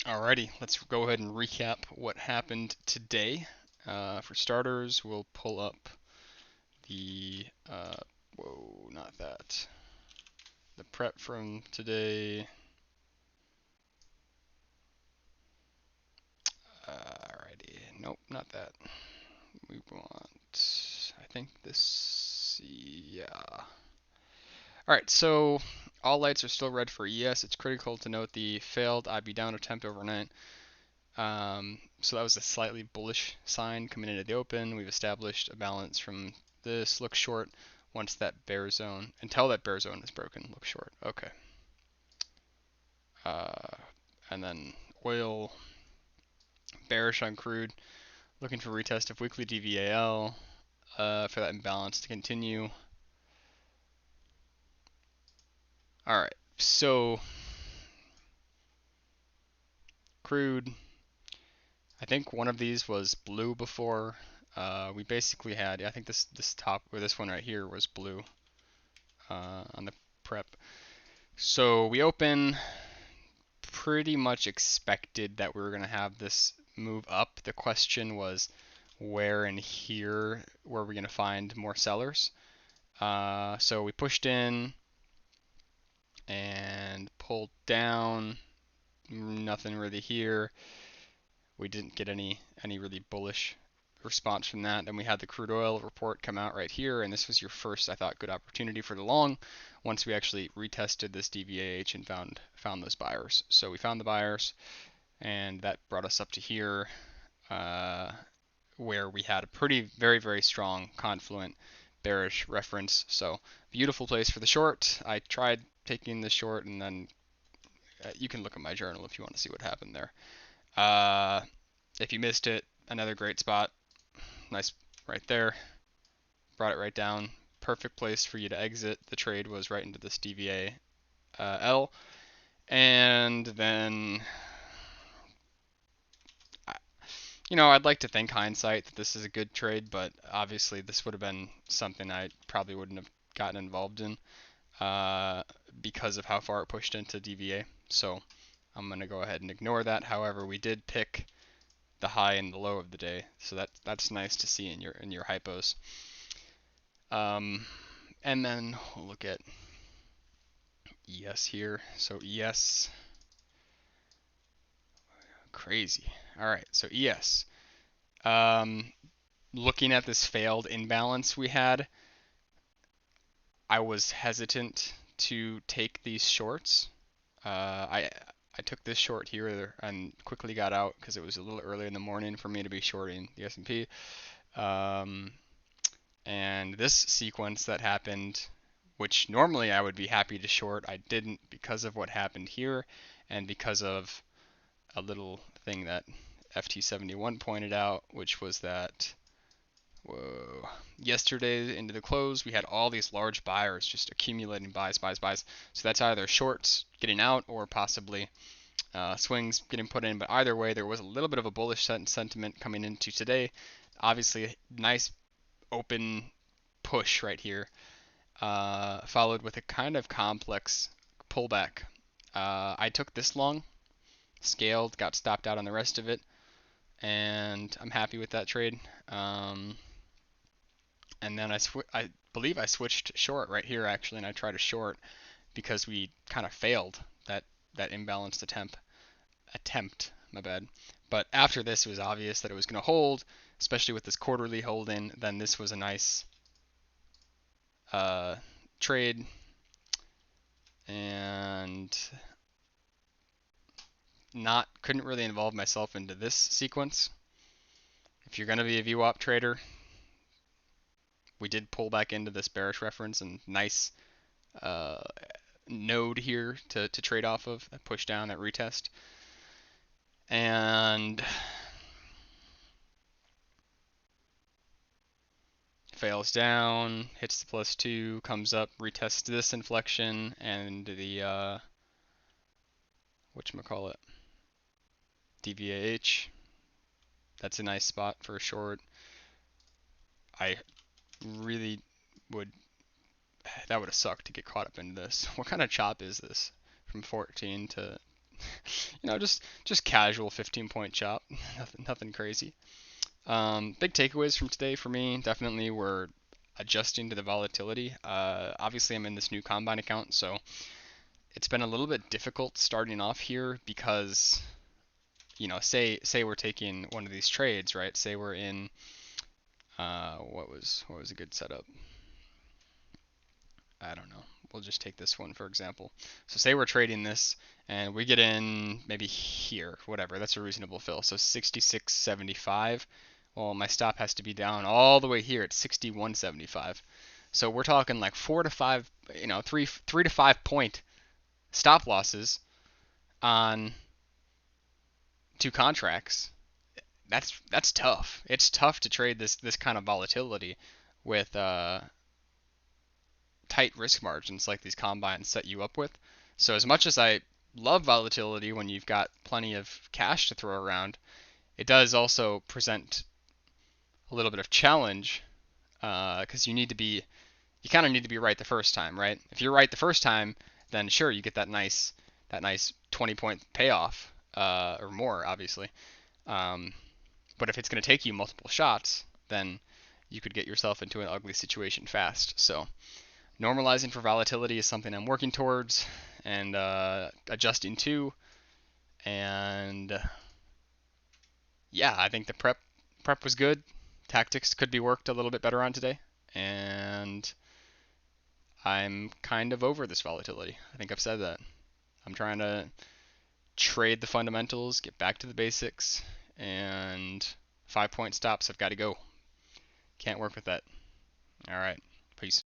Alrighty, let's go ahead and recap what happened today. For starters, we'll pull up the, whoa, not that. The prep from today. Alrighty, nope, not that. We want, I think this, yeah. Alright, so all lights are still red for ES. It's critical to note the failed IB down attempt overnight. So that was a slightly bullish sign coming into the open. We've established a balance from this. Look short once that bear zone, until that bear zone is broken. Look short. Okay. And then oil, bearish on crude. Looking for retest of weekly DVAL for that imbalance to continue. All right. So crude. I think one of these was blue before. We basically had, I think this top, or this one right here was blue on the prep. So we open, pretty much expected that we were going to have this move up. The question was where in here were we going to find more sellers? So we pushed in and pulled down. Nothing really here. We didn't get any really bullish response from that. Then we had the crude oil report come out right here, and this was your first, I thought, good opportunity for the long once we actually retested this DVAH and found those buyers. So we found the buyers, and that brought us up to here, where we had a very strong confluent bearish reference. So beautiful place for the short. I tried taking the short, and then you can look at my journal if you want to see what happened there. If you missed it, another great spot. Nice right there. Brought it right down. Perfect place for you to exit. The trade was right into this DVA L. And then, I'd like to think hindsight that this is a good trade, but obviously this would have been something I probably wouldn't have gotten involved in because of how far it pushed into DVA. So I'm going to go ahead and ignore that. However, we did pick the high and the low of the day, so that's nice to see in your hypos. And then we'll look at ES here. So ES, crazy. All right, so ES. Looking at this failed imbalance we had, I was hesitant to take these shorts. I took this short here and quickly got out because it was a little early in the morning for me to be shorting the S&P. And this sequence that happened, which normally I would be happy to short, I didn't because of what happened here and because of a little thing that FT71 pointed out, which was that, whoa, yesterday into the close, we had all these large buyers just accumulating buys. So that's either shorts getting out or possibly swings getting put in. But either way, there was a little bit of a bullish sentiment coming into today. Obviously, nice open push right here, followed with a kind of complex pullback. I took this long, scaled, got stopped out on the rest of it, and I'm happy with that trade. And then I believe I switched short right here actually, and I tried a short because we kind of failed that imbalanced attempt. My bad. But after this, it was obvious that it was going to hold, especially with this quarterly holding. Then this was a nice trade, and couldn't really involve myself into this sequence. If you're going to be a VWAP trader, we did pull back into this bearish reference and nice node here to trade off of, that push down, that retest. And fails down, hits the +2, comes up, retests this inflection, and the whatchamacallit, DVAH. That's a nice spot for a short. I really that would have sucked to get caught up into this. What kind of chop is this? From 14 to just casual 15-point chop, nothing crazy. Big takeaways from today for me definitely were adjusting to the volatility. Obviously, I'm in this new combine account, so it's been a little bit difficult starting off here because, say we're taking one of these trades, right? Say we're in what was a good setup? I don't know. We'll just take this one for example. So say we're trading this and we get in maybe here, whatever. That's a reasonable fill. So 66.75. Well, my stop has to be down all the way here at 61.75. So we're talking like 4 to 5, 3 to 5 point stop losses on two contracts. That's tough. It's tough to trade this kind of volatility with tight risk margins like these combines set you up with. So as much as I love volatility when you've got plenty of cash to throw around, it does also present a little bit of challenge because you kind of need to be right the first time, right? If you're right the first time, then sure you get that nice 20-point payoff or more, obviously. Um, but if it's going to take you multiple shots, then you could get yourself into an ugly situation fast. So normalizing for volatility is something I'm working towards and adjusting to. And yeah, I think the prep was good. Tactics could be worked a little bit better on today, and I'm kind of over this volatility. I think I've said that. I'm trying to trade the fundamentals, get back to the basics, and 5-point stops have got to go. Can't work with that. All right. Peace.